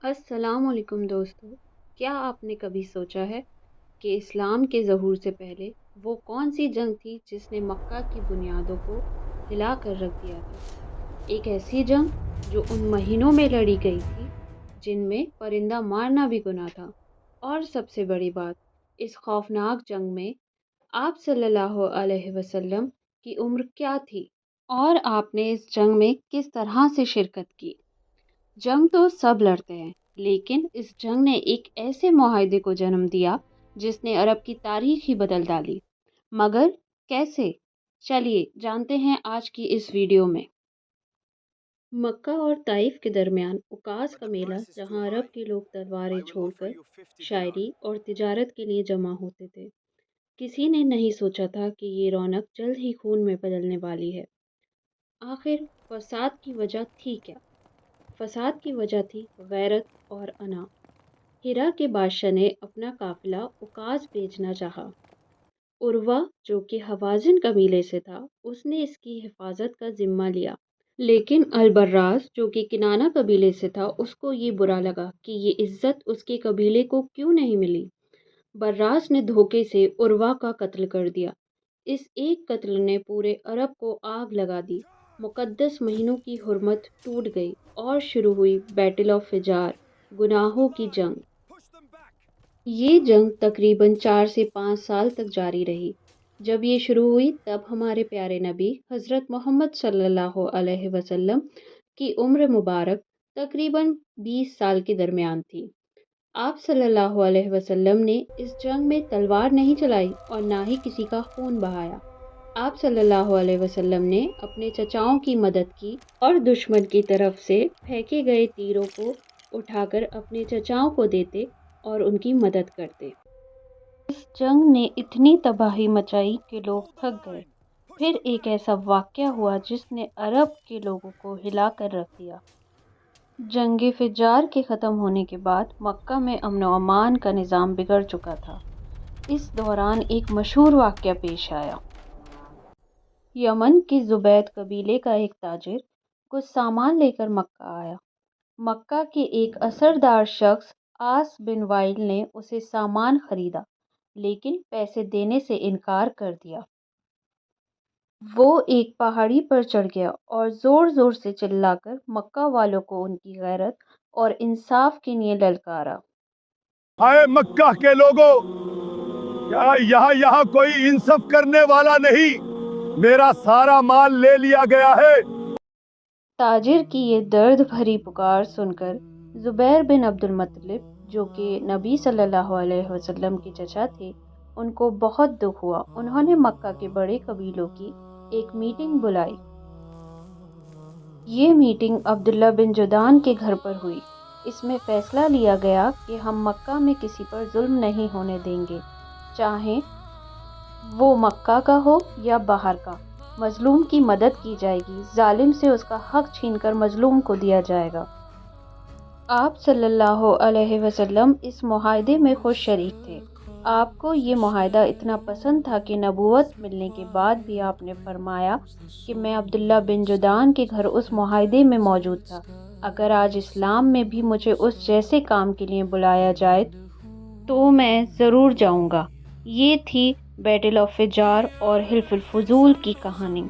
السلام علیکم دوستو، کیا آپ نے کبھی سوچا ہے کہ اسلام کے ظہور سے پہلے وہ کون سی جنگ تھی جس نے مکہ کی بنیادوں کو ہلا کر رکھ دیا تھا؟ ایک ایسی جنگ جو ان مہینوں میں لڑی گئی تھی جن میں پرندہ مارنا بھی گناہ تھا، اور سب سے بڑی بات، اس خوفناک جنگ میں آپ صلی اللہ علیہ وسلم کی عمر کیا تھی اور آپ نے اس جنگ میں کس طرح سے شرکت کی؟ جنگ تو سب لڑتے ہیں، لیکن اس جنگ نے ایک ایسے معاہدے کو جنم دیا جس نے عرب کی تاریخ ہی بدل ڈالی۔ مگر کیسے؟ چلیے جانتے ہیں آج کی اس ویڈیو میں۔ مکہ اور طائف کے درمیان عکاظ کا میلہ، جہاں عرب کے لوگ تلواریں چھوڑ کر شاعری اور تجارت کے لیے جمع ہوتے تھے۔ کسی نے نہیں سوچا تھا کہ یہ رونق جلد ہی خون میں بدلنے والی ہے۔ آخر فساد کی وجہ تھی کیا؟ فساد کی وجہ تھی غیرت اور انا۔ ہیرا کے بادشاہ نے اپنا قافلہ عکاظ بھیجنا چاہا۔ عروہ جو کہ حوازن قبیلے سے تھا، اس نے اس کی حفاظت کا ذمہ لیا، لیکن البراز جو کہ کنانہ قبیلے سے تھا، اس کو یہ برا لگا کہ یہ عزت اس کے قبیلے کو کیوں نہیں ملی۔ براز نے دھوکے سے عروہ کا قتل کر دیا۔ اس ایک قتل نے پورے عرب کو آگ لگا دی۔ مقدس مہینوں کی حرمت ٹوٹ گئی اور شروع ہوئی بیٹل آف فجار، گناہوں کی جنگ۔ یہ جنگ تقریباً 4 سے 5 سال تک جاری رہی۔ جب یہ شروع ہوئی تب ہمارے پیارے نبی حضرت محمد صلی اللہ علیہ وسلم کی عمر مبارک تقریباً 20 سال کے درمیان تھی۔ آپ صلی اللہ علیہ وسلم نے اس جنگ میں تلوار نہیں چلائی اور نہ ہی کسی کا خون بہایا۔ آپ صلی اللہ علیہ وسلم نے اپنے چچاؤں کی مدد کی اور دشمن کی طرف سے پھینکے گئے تیروں کو اٹھا کر اپنے چچاؤں کو دیتے اور ان کی مدد کرتے۔ اس جنگ نے اتنی تباہی مچائی کہ لوگ تھک گئے۔ پھر ایک ایسا واقعہ ہوا جس نے عرب کے لوگوں کو ہلا کر رکھ دیا۔ جنگ فجار کے ختم ہونے کے بعد مکہ میں امن و امان کا نظام بگڑ چکا تھا۔ اس دوران ایک مشہور واقعہ پیش آیا۔ یمن کے زبید قبیلے کا ایک تاجر کچھ سامان لے کر مکہ آیا۔ مکہ کے ایک اثردار شخص عاص بن وائل نے اسے سامان خریدا، لیکن پیسے دینے سے انکار کر دیا۔ وہ ایک پہاڑی پر چڑھ گیا اور زور زور سے چلا کر مکہ والوں کو ان کی غیرت اور انصاف کے لیے للکارا۔ اے مکہ کے لوگوں، یہاں کوئی انصاف کرنے والا نہیں، میرا سارا مال لے لیا گیا ہے۔ تاجر کی یہ درد بھری پکار سن کر زبیر بن عبد المطلب، جو کہ نبی صلی اللہ علیہ وسلم کے چچا تھے، ان کو بہت دکھ ہوا۔ انہوں نے مکہ کے بڑے قبیلوں کی ایک میٹنگ بلائی۔ یہ میٹنگ عبداللہ بن جدعان کے گھر پر ہوئی۔ اس میں فیصلہ لیا گیا کہ ہم مکہ میں کسی پر ظلم نہیں ہونے دیں گے، چاہے وہ مکہ کا ہو یا باہر کا۔ مظلوم کی مدد کی جائے گی، ظالم سے اس کا حق چھین کر مظلوم کو دیا جائے گا۔ آپ صلی اللہ علیہ وسلم اس معاہدے میں خود شریک تھے۔ آپ کو یہ معاہدہ اتنا پسند تھا کہ نبوت ملنے کے بعد بھی آپ نے فرمایا کہ میں عبداللہ بن جدعان کے گھر اس معاہدے میں موجود تھا۔ اگر آج اسلام میں بھی مجھے اس جیسے کام کے لیے بلایا جائے تو میں ضرور جاؤں گا۔ یہ تھی بیٹل آف فجار اور حلف الفضول کی کہانی۔